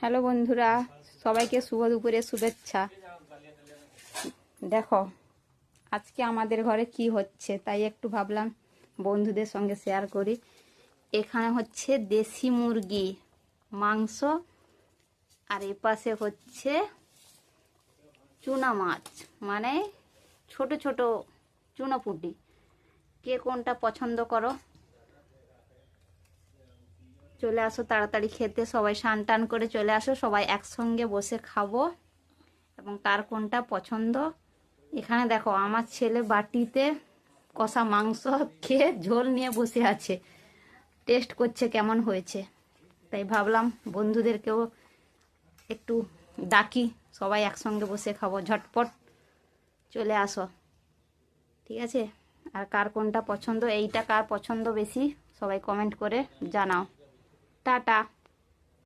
Hello বন্ধুরা, সবাইকে শুভ দুপুরে শুভেচ্ছা। দেখো আজকে আমাদের ঘরে কি হচ্ছে, তাই একটু ভাবলাম বন্ধুদের সঙ্গে শেয়ার করি। এখানে হচ্ছে দেশি মুরগি মাংস, আর এ পাশে হচ্ছে চুনা মাছ, মানে ছোট ছোট চুনো পুঁটি। কে কোনটা পছন্দ করো চলে আসো তাড়াতাড়ি খেতে, সবাই স্নান টান করে চলে আসো, সবাই একসঙ্গে বসে খাবো। এবং কার কোনটা পছন্দ, এখানে দেখো আমার ছেলে বাটিতে কষা মাংস খেয়ে ঝোল নিয়ে বসে আছে, টেস্ট করছে কেমন হয়েছে। তাই ভাবলাম বন্ধুদেরকেও একটু ডাকি, সবাই একসঙ্গে বসে খাবো, ঝটপট চলে আসো, ঠিক আছে? আর কার কোনটা পছন্দ, এইটা কার পছন্দ বেশি, সবাই কমেন্ট করে জানাও। টাটা।